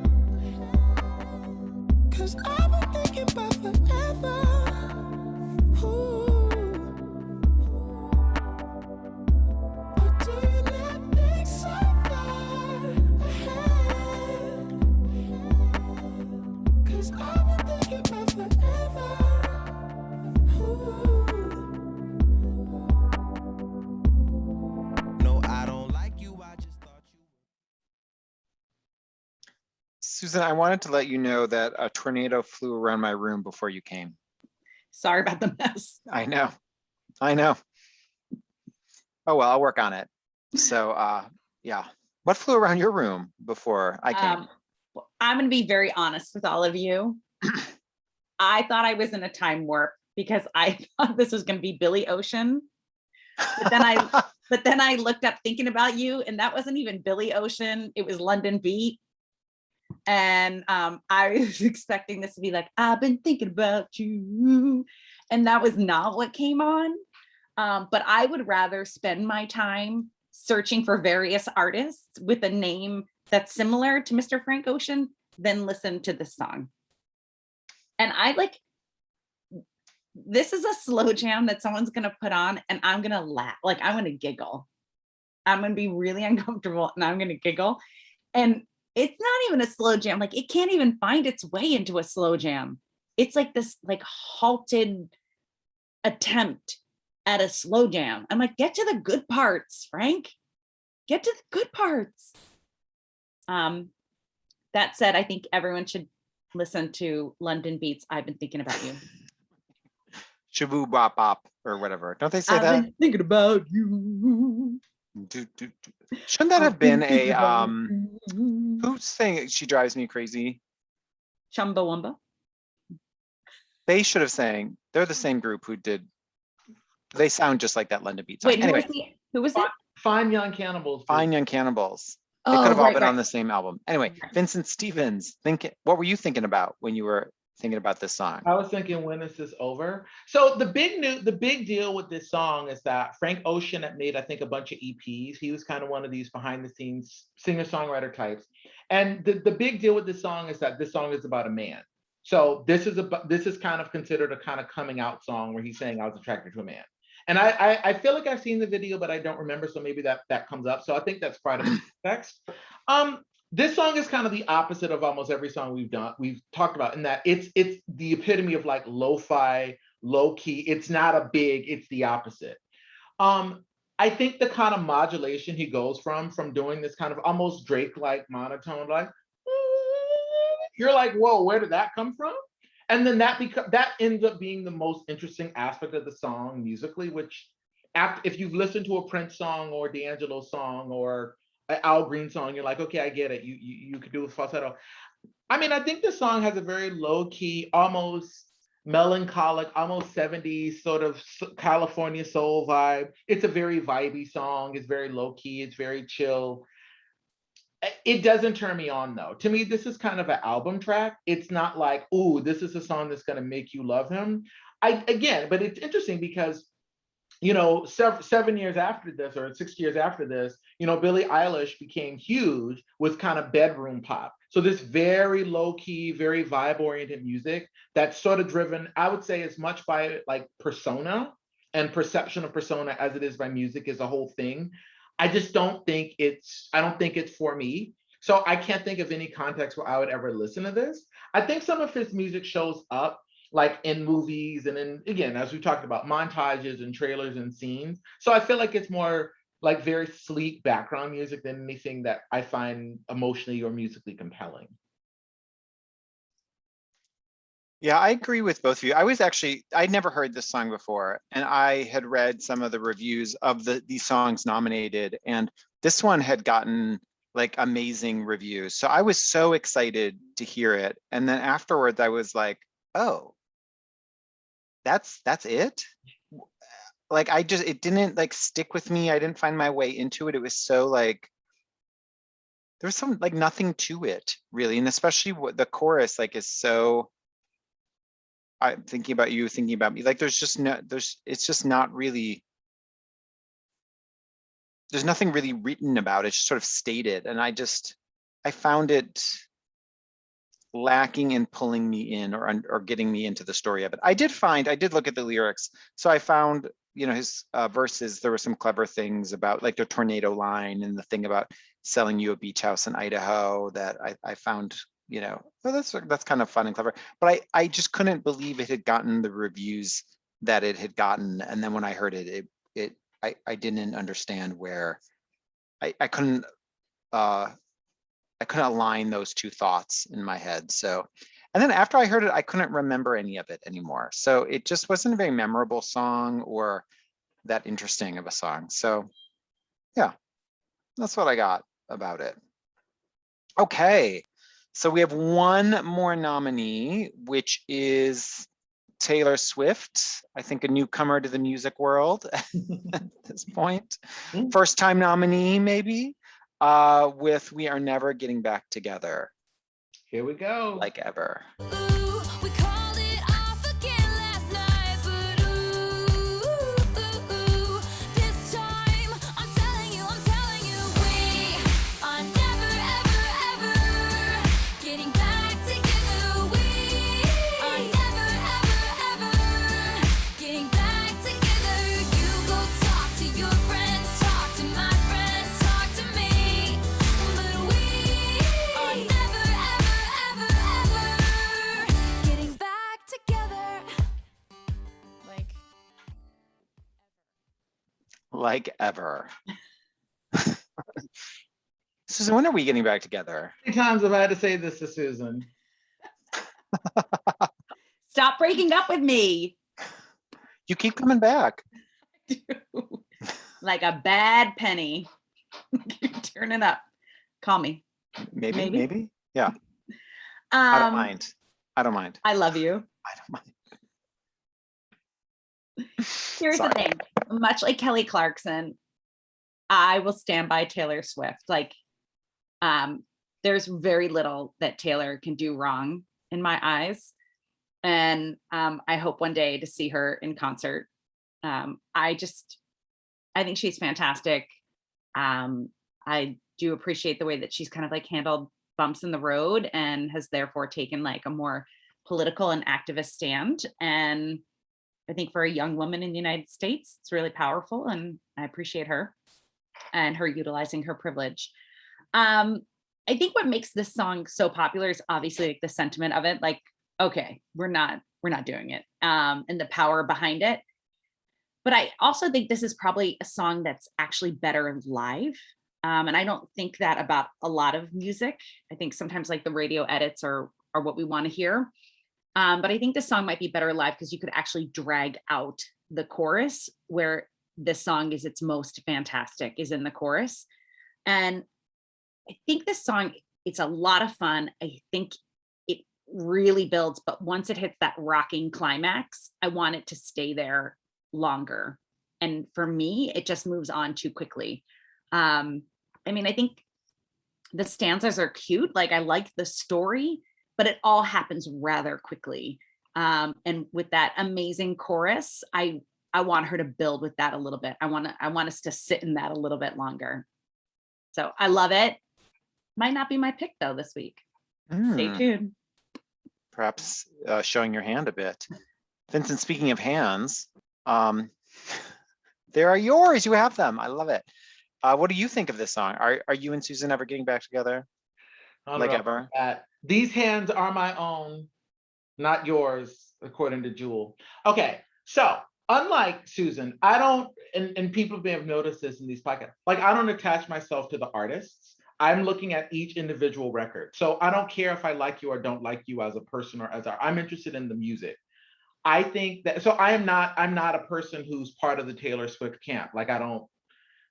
Speaker 5: 'Cause I've been thinking about forever. Ooh. Or do you not think so far ahead? 'Cause I've been thinking about forever. No, I don't like you. I just thought you.
Speaker 3: Susan, I wanted to let you know that a tornado flew around my room before you came.
Speaker 1: Sorry about the mess.
Speaker 3: I know. Oh, well, I'll work on it. So, yeah. What flew around your room before I came?
Speaker 1: I'm going to be very honest with all of you. I thought I was in a time warp because I thought this was going to be Billy Ocean. But then I looked up Thinking About You, and that wasn't even Billy Ocean. It was London Beat. And I was expecting this to be like, I've been thinking about you. And that was not what came on. But I would rather spend my time searching for various artists with a name that's similar to Mr. Frank Ocean than listen to this song. And this is a slow jam that someone's gonna put on and I'm gonna laugh, like I'm gonna giggle. I'm gonna be really uncomfortable and I'm gonna giggle. And it's not even a slow jam, like it can't even find its way into a slow jam. It's like this like halted attempt at a slow jam. I'm like, get to the good parts, Frank. Get to the good parts. That said, I think everyone should listen to London Beats. I've been thinking about you.
Speaker 3: Shaboo bop bop or whatever. Don't they say
Speaker 1: I've
Speaker 3: that?
Speaker 1: been thinking about you.
Speaker 3: Shouldn't that have been
Speaker 1: Thinking
Speaker 3: a
Speaker 1: about you.
Speaker 3: who's saying She Drives Me Crazy?
Speaker 1: Chumbawamba.
Speaker 3: They should have sang. They're the same group who did. They sound just like that London Beat song.
Speaker 1: Wait,
Speaker 3: Anyway,
Speaker 1: who was it?
Speaker 2: Fine Young Cannibals.
Speaker 3: Fine Young Cannibals. They
Speaker 1: Oh,
Speaker 3: could have all
Speaker 1: right,
Speaker 3: been
Speaker 1: right.
Speaker 3: on the same album. Anyway,
Speaker 1: Right.
Speaker 3: Vincent Stevens, what were you thinking about when you were thinking about this song?
Speaker 2: I was thinking, when is this over? So the big deal with this song is that Frank Ocean had made, I think, a bunch of EPs. He was kind of one of these behind the scenes singer-songwriter types. And the big deal with this song is that this song is about a man. So this is kind of considered a kind of coming out song where he's saying I was attracted to a man. And I feel like I've seen the video, but I don't remember. So maybe that comes up. So I think that's part of the text. This song is kind of the opposite of almost every song we've talked about, in that it's the epitome of like lo-fi, low key. It's not a big, it's the opposite. I think the kind of modulation he goes from doing this kind of almost Drake-like monotone, like you're like, whoa, where did that come from? And then that ends up being the most interesting aspect of the song musically, which if you've listened to a Prince song or D'Angelo song or an Al Green song, you're like, okay, I get it. You could do with falsetto. I mean, I think the song has a very low key, almost melancholic, almost 70s sort of California soul vibe. It's a very vibey song. It's very low key. It's very chill. It doesn't turn me on though. To me, this is kind of an album track. It's not like, ooh, this is a song that's gonna make you love him. But it's interesting because, you know, 7 years after this, or 6 years after this, you know, Billie Eilish became huge with kind of bedroom pop. So this very low key, very vibe oriented music that's sort of driven, I would say, as much by like persona and perception of persona as it is by music is a whole thing. I don't think it's for me. So I can't think of any context where I would ever listen to this. I think some of his music shows up like in movies and in, again, as we talked about, montages and trailers and scenes. So I feel like it's more like very sleek background music than anything that I find emotionally or musically compelling.
Speaker 3: Yeah, I agree with both of you. I'd never heard this song before, and I had read some of the reviews of these songs nominated, and this one had gotten like amazing reviews. So I was so excited to hear it. And then afterwards I was like, oh, that's it? Like it didn't like stick with me. I didn't find my way into it. It was so like, there's some like nothing to it really. And especially what the chorus like is so, I'm thinking about you, thinking about me. Like it's just not really, there's nothing really written about it. It's just sort of stated. And I found it lacking in pulling me in or getting me into the story of it. I did look at the lyrics. So I found, you know, his verses, there were some clever things about like the tornado line and the thing about selling you a beach house in Idaho that I found, you know, well, that's kind of fun and clever. But I just couldn't believe it had gotten the reviews that it had gotten. And then when I heard it, I didn't understand where I couldn't align those two thoughts in my head. So, and then after I heard it, I couldn't remember any of it anymore. So it just wasn't a very memorable song or that interesting of a song. So yeah, that's what I got about it. Okay, so we have one more nominee, which is Taylor Swift, I think a newcomer to the music world at this point. First time nominee, maybe, with We Are Never Getting Back Together.
Speaker 2: Here we go.
Speaker 3: Like Ever.
Speaker 4: Ooh, we called it off again last night, but ooh, this time I'm telling you, we are never, ever, ever getting back together. We are never, ever, ever getting back together. You go talk to your friends, talk to my friends, talk to me, but we are never, ever, ever getting back together.
Speaker 3: Like Ever. Susan, when are we getting back together?
Speaker 2: How many times have I had to say this to Susan?
Speaker 1: Stop breaking up with me.
Speaker 3: You keep coming back.
Speaker 1: Like a bad penny. Keep turning up. Call me.
Speaker 3: Maybe. Yeah. I don't mind.
Speaker 1: I love you.
Speaker 3: I don't mind.
Speaker 1: Here's
Speaker 3: Sorry.
Speaker 1: the thing. Much like Kelly Clarkson, I will stand by Taylor Swift. Like, there's very little that Taylor can do wrong in my eyes. And I hope one day to see her in concert. I think she's fantastic. I do appreciate the way that she's kind of like handled bumps in the road and has therefore taken like a more political and activist stand. And I think for a young woman in the United States, it's really powerful, and I appreciate her and her utilizing her privilege. I think what makes this song so popular is obviously like the sentiment of it. Like, okay, we're not doing it, and the power behind it. But I also think this is probably a song that's actually better live. And I don't think that about a lot of music. I think sometimes like the radio edits are what we want to hear. But I think this song might be better live because you could actually drag out the chorus, where this song is its most fantastic is in the chorus. And I think this song, it's a lot of fun. I think it really builds, but once it hits that rocking climax, I want it to stay there longer. And for me, it just moves on too quickly. I mean, I think The stanzas are cute. Like I like the story, but it all happens rather quickly. And with that amazing chorus, I want her to build with that a little bit. I want us to sit in that a little bit longer. So I love it. Might not be my pick though this week. Stay tuned.
Speaker 3: Perhaps showing your hand a bit. Vincent, speaking of hands, there are yours. You have them. I love it. What do you think of this song? Are you and Susan ever getting back together?
Speaker 2: I don't
Speaker 3: Like
Speaker 2: know
Speaker 3: ever?
Speaker 2: about that. These hands are my own, not yours, according to Jewel. Okay, so unlike Susan, I don't, and people may have noticed this in these podcasts, like I don't attach myself to the artists. I'm looking at each individual record. So I don't care if I like you or don't like you as a person or I'm interested in the music. I think that, so I'm not a person who's part of the Taylor Swift camp. Like I don't,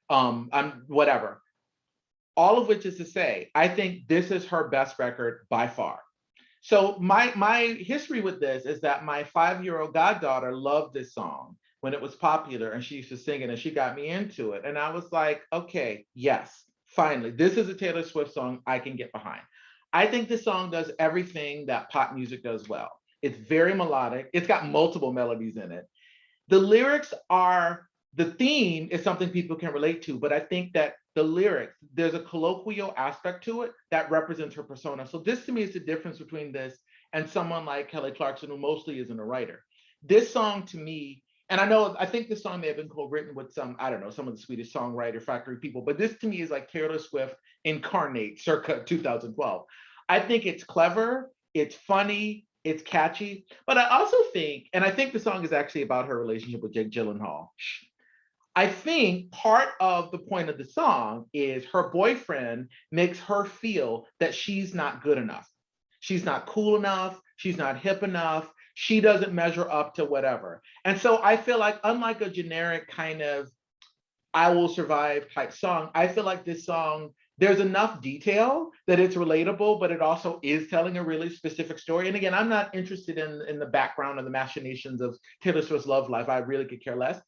Speaker 2: I'm whatever. All of which is to say, I think this is her best record by far. So my history with this is that my 5-year-old goddaughter loved this song when it was popular and she used to sing it and she got me into it. And I was like, okay, yes, finally, this is a Taylor Swift song I can get behind. I think this song does everything that pop music does well. It's very melodic. It's got multiple melodies in it. The lyrics are, the theme is something people can relate to, but I think that the lyrics, there's a colloquial aspect to it that represents her persona. So this to me is the difference between this and someone like Kelly Clarkson, who mostly isn't a writer. This song to me, and I think this song may have been co-written with some, I don't know, some of the Swedish Songwriter Factory people, but this to me is like Taylor Swift incarnate circa 2012. I think it's clever, it's funny, it's catchy, but I also think, and I think the song is actually about her relationship with Jake Gyllenhaal. I think part of the point of the song is her boyfriend makes her feel that she's not good enough. She's not cool enough. She's not hip enough. She doesn't measure up to whatever. And so I feel like, unlike a generic kind of I will survive type song, I feel like this song, there's enough detail that it's relatable, but it also is telling a really specific story. And again, I'm not interested in the background and the machinations of Taylor Swift's love life. I really could care less.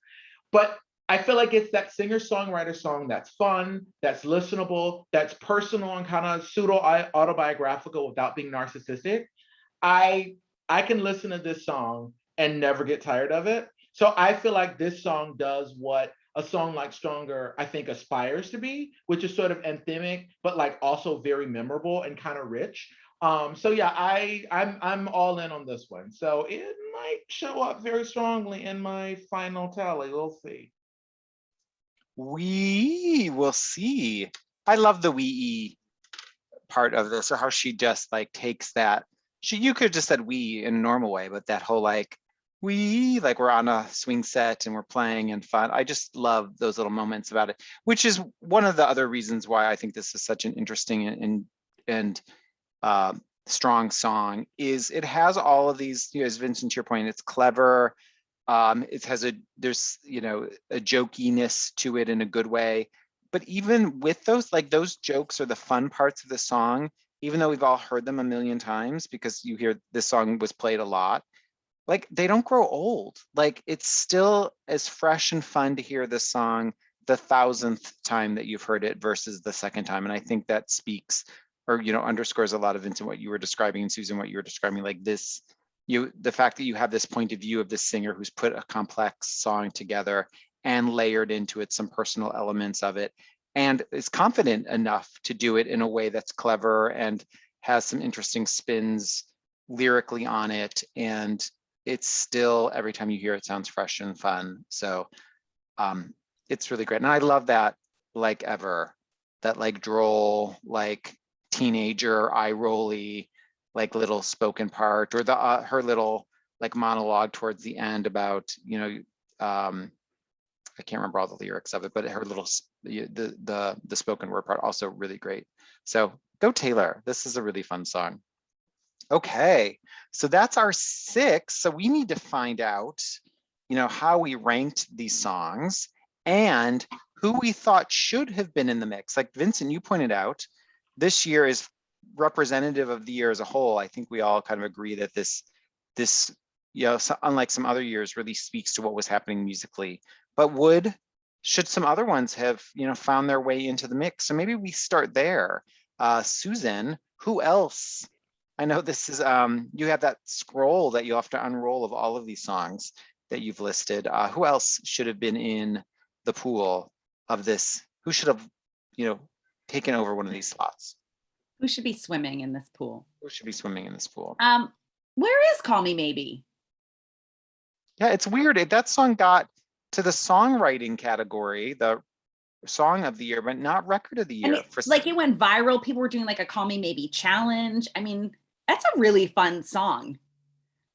Speaker 2: But I feel like it's that singer-songwriter song that's fun, that's listenable, that's personal and kind of pseudo-autobiographical without being narcissistic. I can listen to this song and never get tired of it. So I feel like this song does what a song like Stronger, I think, aspires to be, which is sort of anthemic, but like also very memorable and kind of rich. So yeah, I'm all in on this one. So it might show up very strongly in my final tally. We'll see.
Speaker 3: We will see. I love the wee part of this, or how she just like takes that. You could have just said we in a normal way, but that whole like like we're on a swing set and we're playing and fun. I just love those little moments about it, which is one of the other reasons why I think this is such an interesting and strong song. Is it has all of these, as Vincent, to your point, it's clever. It has there's a jokiness to it in a good way, but even with those, like those jokes are the fun parts of the song, even though we've all heard them a million times because you hear this song was played a lot, like they don't grow old. Like it's still as fresh and fun to hear this song the 1,000th time that you've heard it versus the second time. And I think that speaks or underscores a lot of into what you were describing, and Susan, what you were describing, like this, the fact that you have this point of view of this singer who's put a complex song together and layered into it some personal elements of it, and is confident enough to do it in a way that's clever and has some interesting spins lyrically on it. And it's still, every time you hear it, sounds fresh and fun. So it's really great. And I love that, like ever, that like droll, like teenager, eye rolly, like little spoken part, or the her little like monologue towards the end about I can't remember all the lyrics of it, but her little the spoken word part also really great. So go Taylor. This is a really fun song. Okay, so that's our 6. So we need to find out, how we ranked these songs and who we thought should have been in the mix. Like Vincent, you pointed out, this year is representative of the year as a whole. I think we all kind of agree that this so unlike some other years, really speaks to what was happening musically. But should some other ones have found their way into the mix? So maybe we start there. Susan, who else? I know this is, you have that scroll that you have to unroll of all of these songs that you've listed. Who else should have been in the pool of this? Who should have, taken over one of these slots?
Speaker 1: Who should be swimming in this pool?
Speaker 3: Who should be swimming in this pool?
Speaker 1: Where is Call Me Maybe?
Speaker 3: Yeah, it's weird. That song got to the songwriting category, the song of the year, but not record of the year.
Speaker 1: It went viral. People were doing like a Call Me Maybe challenge. I mean, that's a really fun song.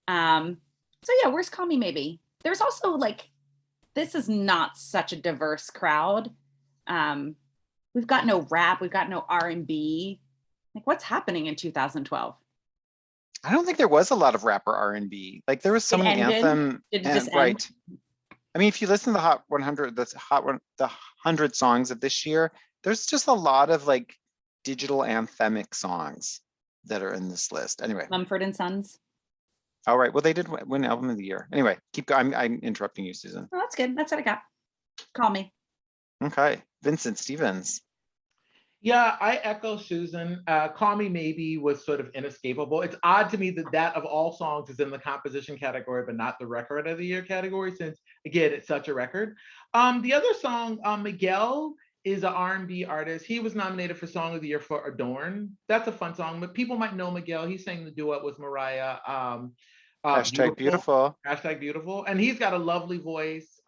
Speaker 1: So yeah, where's Call Me Maybe? There's also like, this is not such a diverse crowd. We've got no rap, we've got no R&B. Like, what's happening in 2012?
Speaker 3: I don't think there was a lot of rapper R&B. Like, there was some of the anthem.
Speaker 1: Did it just end?
Speaker 3: Right. I mean, if you listen to the Hot 100, the 100 songs of this year, there's just a lot of like digital anthemic songs that are in this list. Anyway.
Speaker 1: Mumford & Sons.
Speaker 3: All right. Well, they did win album of the year. Anyway, keep going. I'm interrupting you, Susan.
Speaker 1: Oh, that's good. That's what I got. Call me.
Speaker 3: Okay. Vincent Stevens.
Speaker 2: Yeah, I echo Susan. Call Me Maybe was sort of inescapable. It's odd to me that of all songs is in the composition category, but not the record of the year category, since again, it's such a record. The other song, Miguel, is an R&B artist. He was nominated for Song of the Year for Adorn. That's a fun song, but people might know Miguel. He sang the duet with Mariah.
Speaker 3: #beautiful.
Speaker 2: #beautiful. And he's got a lovely voice.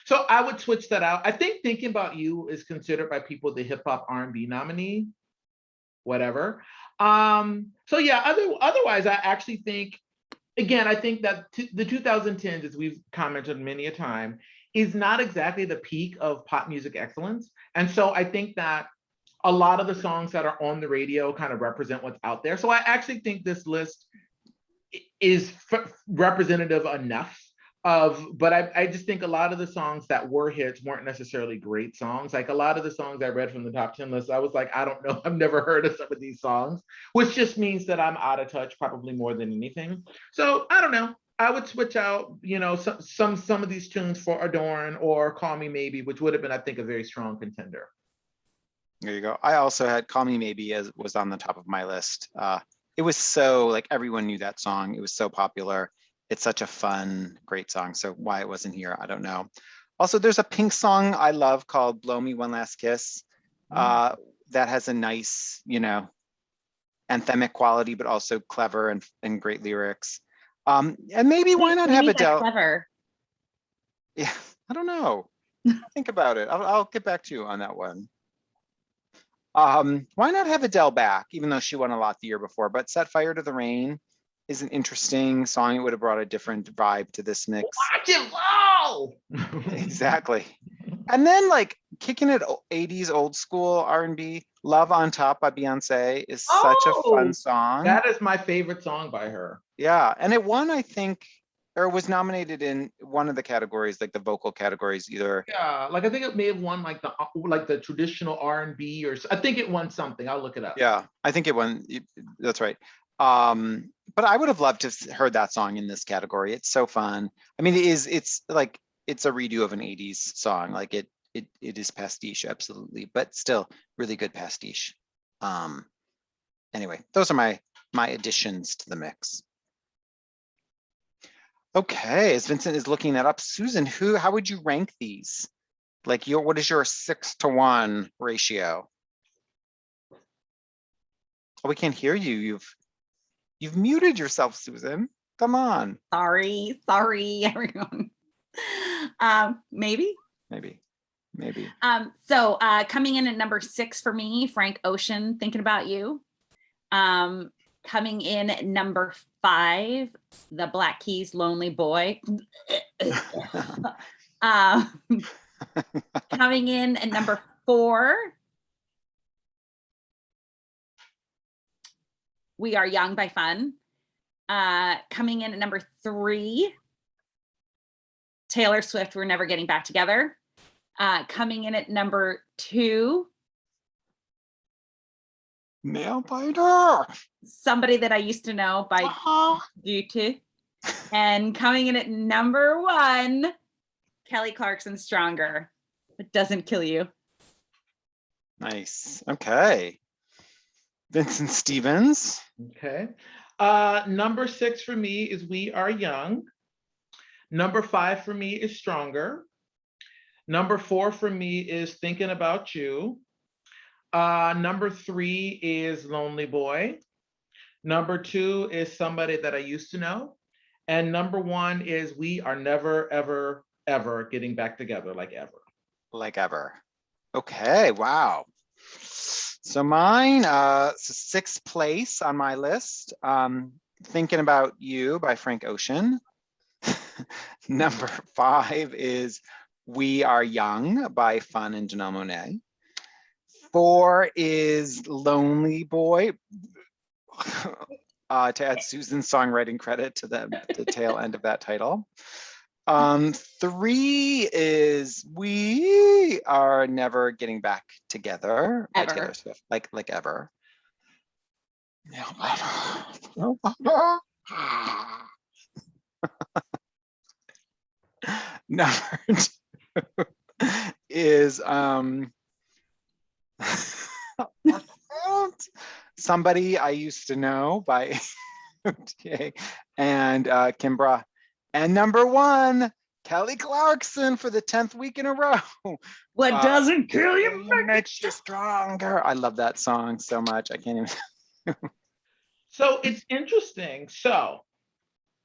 Speaker 2: So I would switch that out. I think Thinking About You is considered by people the hip hop R&B nominee, whatever. So yeah, otherwise, I actually think, again, I think that the 2010s, as we've commented many a time, is not exactly the peak of pop music excellence. And so I think that a lot of the songs that are on the radio kind of represent what's out there. So I actually think this list is representative enough but I just think a lot of the songs that were hits weren't necessarily great songs. Like a lot of the songs I read from the top 10 list, I was like, I don't know, I've never heard of some of these songs, which just means that I'm out of touch probably more than anything. So I don't know. I would switch out, some of these tunes for Adorn or Call Me Maybe, which would have been, I think, a very strong contender.
Speaker 3: There you go. I also had Call Me Maybe as was on the top of my list. It was so, like, everyone knew that song. It was so popular. It's such a fun, great song. So why it wasn't here, I don't know. Also, there's a Pink song I love called Blow Me One Last Kiss. That has a nice, anthemic quality, but also clever and great lyrics. And maybe why not have Adele?
Speaker 1: Clever.
Speaker 3: Yeah, I don't know. Think about it. I'll get back to you on that one. Why not have Adele back, even though she won a lot the year before? But Set Fire to the Rain is an interesting song. It would have brought a different vibe to this mix.
Speaker 2: Watch it blow!
Speaker 3: Exactly. And then, like, kicking it 80s old school R&B, Love on Top by Beyonce is such a fun song.
Speaker 2: That is my favorite song by her.
Speaker 3: Yeah, and it won, I think, or was nominated in one of the categories, like the vocal categories, either.
Speaker 2: Yeah, like I think it may have won like the traditional R&B, or I think it won something. I'll look it up.
Speaker 3: Yeah, I think it won. That's right. But I would have loved to have heard that song in this category. It's so fun. I mean, it's like, it's a redo of an 80s song. Like it is pastiche, absolutely, but still really good pastiche. Anyway, those are my additions to the mix. Okay, as Vincent is looking that up, Susan, how would you rank these? Like what is your 6-to-1 ratio? Oh, we can't hear you. You've muted yourself, Susan. Come on.
Speaker 1: Sorry, everyone. Maybe. So coming in at number 6 for me, Frank Ocean, Thinking About You. Coming in at number 5, The Black Keys, Lonely Boy. Coming in at number 4, We Are Young by Fun. Coming in at number 3, Taylor Swift, We're Never Getting Back Together. Coming in at number 2,
Speaker 3: Nail Biter.
Speaker 1: Somebody That I Used to Know by Gotye. And coming in at number 1, Kelly Clarkson, Stronger. It Doesn't Kill You.
Speaker 3: Nice. Okay. Vincent Stevens.
Speaker 2: Okay. Number 6 for me is We Are Young. Number 5 for me is Stronger. Number 4 for me is Thinking About You. Number 3 is Lonely Boy. Number 2 is Somebody That I Used to Know. And number 1 is We Are Never, Ever, Ever Getting Back Together Like Ever.
Speaker 3: Like ever. Okay, wow. So mine, so 6th place on my list, Thinking About You by Frank Ocean. Number 5 is We Are Young by Fun and Janelle Monáe. 4 is Lonely Boy, to add Susan's songwriting credit to the tail end of that title. 3 is We Are Never Getting Back Together by
Speaker 1: Ever.
Speaker 3: Taylor Swift, like ever. Number 2 is Somebody I Used to Know by Gotye and Kimbra. And number 1, Kelly Clarkson for the 10th week in a row.
Speaker 1: What doesn't kill you?
Speaker 3: Makes you stronger. I love that song so much. I can't even.
Speaker 2: So it's interesting. So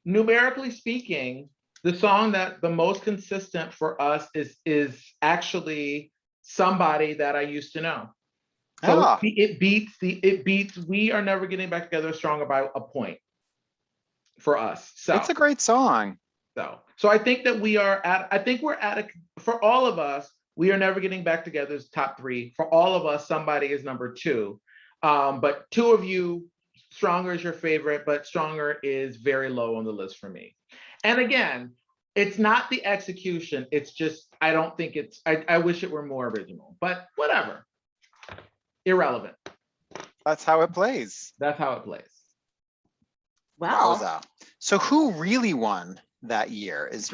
Speaker 2: numerically speaking, the song that the most consistent for us is actually Somebody That I Used to Know. So
Speaker 3: Ah.
Speaker 2: it beats We Are Never Getting Back Together Stronger by a point for us. So
Speaker 3: It's a great song.
Speaker 2: So I think that for all of us, We Are Never Getting Back Together is top 3. For all of us, Somebody is number 2. But 2 of you, Stronger is your favorite, but Stronger is very low on the list for me. And again, it's not the execution. It's just, I don't think it's, I wish it were more original, but whatever. Irrelevant.
Speaker 3: That's how it plays.
Speaker 2: That's how it plays.
Speaker 1: Well,
Speaker 3: Wowza. So who really won that year is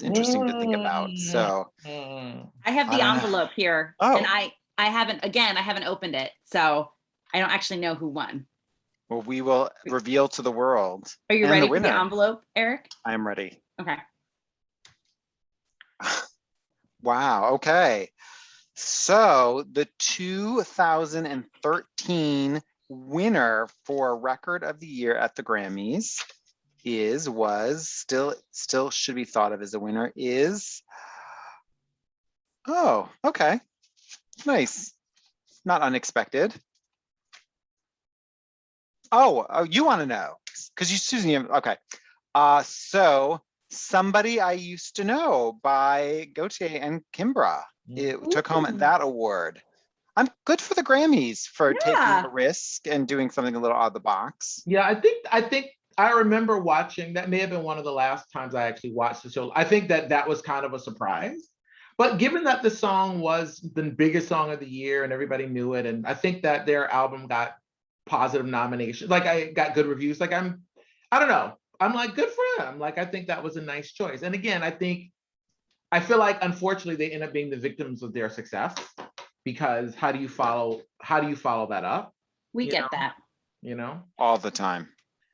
Speaker 3: interesting to think about. So
Speaker 1: I have
Speaker 3: I
Speaker 1: the
Speaker 3: don't know.
Speaker 1: envelope here,
Speaker 3: Oh.
Speaker 1: and I haven't opened it, so I don't actually know who won.
Speaker 3: well, we will reveal to the world.
Speaker 1: Are you
Speaker 3: and
Speaker 1: ready
Speaker 3: the
Speaker 1: for
Speaker 3: winner.
Speaker 1: the envelope, Eric?
Speaker 3: I am ready.
Speaker 1: Okay.
Speaker 3: Wow. Okay. So the 2013 winner for Record of the Year at the Grammys was still should be thought of as a winner is. Oh, okay. Nice. Not unexpected. Oh, you want to know because Susan, okay. So Somebody I Used to Know by Gotye and Kimbra. It took home that award. I'm good for the Grammys for taking
Speaker 1: Yeah.
Speaker 3: a risk and doing something a little out of the box.
Speaker 2: Yeah, I think I remember watching, that may have been one of the last times I actually watched the show. I think that was kind of a surprise. But given that the song was the biggest song of the year and everybody knew it, and I think that their album got positive nominations, like I got good reviews, like I don't know. I'm like, good for them. Like, I think that was a nice choice. And again, I feel like unfortunately they end up being the victims of their success, because how do you follow that up?
Speaker 1: We
Speaker 2: You
Speaker 1: get
Speaker 2: know?
Speaker 1: that.
Speaker 2: You know?
Speaker 3: All the time.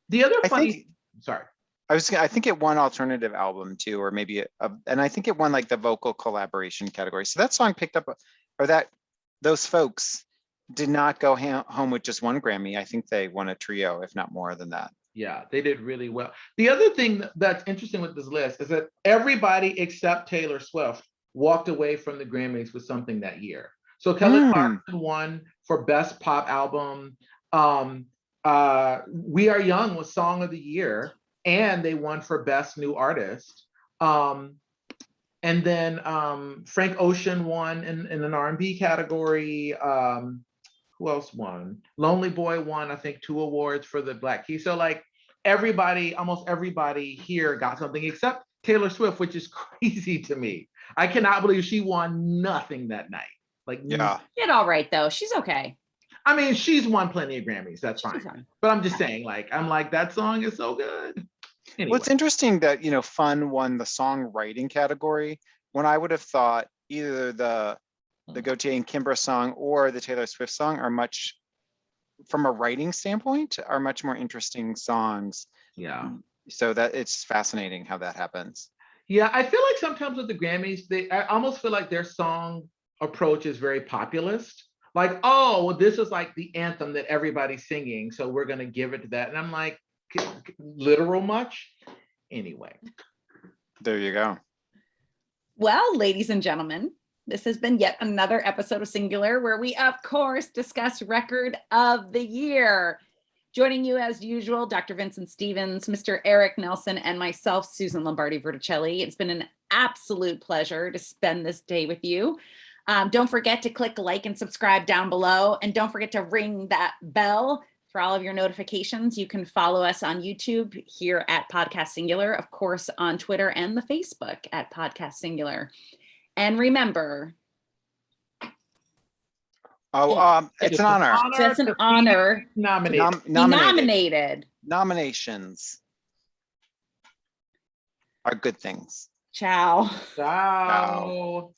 Speaker 2: The other
Speaker 3: I
Speaker 2: funny,
Speaker 3: think-
Speaker 2: sorry.
Speaker 3: I think it won alternative album too, or maybe and I think it won like the vocal collaboration category. So that song picked up, those folks did not go home with just one Grammy. I think they won a trio, if not more than that.
Speaker 2: Yeah, they did really well. The other thing that's interesting with this list is that everybody except Taylor Swift walked away from the Grammys with something that year. So Kelly Clarkson won for Best Pop Album. We Are Young was Song of the Year, and they won for Best New Artist. And then Frank Ocean won in an R&B category. Who else won? Lonely Boy won, I think, 2 awards for the Black Keys. So like almost everybody here got something except Taylor Swift, which is crazy to me. I cannot believe she won nothing that night. Like,
Speaker 3: Yeah.
Speaker 1: She did all right though. She's okay.
Speaker 2: I mean, she's won plenty of Grammys. That's
Speaker 1: She's
Speaker 2: fine.
Speaker 1: fine.
Speaker 2: But I'm just saying, like, that song is so good. Anyway.
Speaker 3: Well, it's interesting that, Fun won the songwriting category when I would have thought either the Gotye and Kimbra song or the Taylor Swift song are much from a writing standpoint, are much more interesting songs.
Speaker 2: Yeah.
Speaker 3: So that it's fascinating how that happens.
Speaker 2: Yeah, I feel like sometimes with the Grammys, I almost feel like their song approach is very populist. Like, oh, well, this is like the anthem that everybody's singing, so we're gonna give it to that. And I'm like, literal much? Anyway.
Speaker 3: There you go.
Speaker 1: Well, ladies and gentlemen, this has been yet another episode of Singular, where we, of course, discuss Record of the Year. Joining you as usual, Dr. Vincent Stevens, Mr. Eric Nelson, and myself, Susan Lombardi Verticelli. It's been an absolute pleasure to spend this day with you. Don't forget to click like and subscribe down below. And don't forget to ring that bell for all of your notifications. You can follow us on YouTube here at Podcast Singular, of course, on Twitter and the Facebook at Podcast Singular. And remember,
Speaker 3: It's an honor.
Speaker 1: it's an honor
Speaker 2: Nominated.
Speaker 1: to be nominated.
Speaker 3: Nominations are good things.
Speaker 1: Ciao.
Speaker 2: Ciao.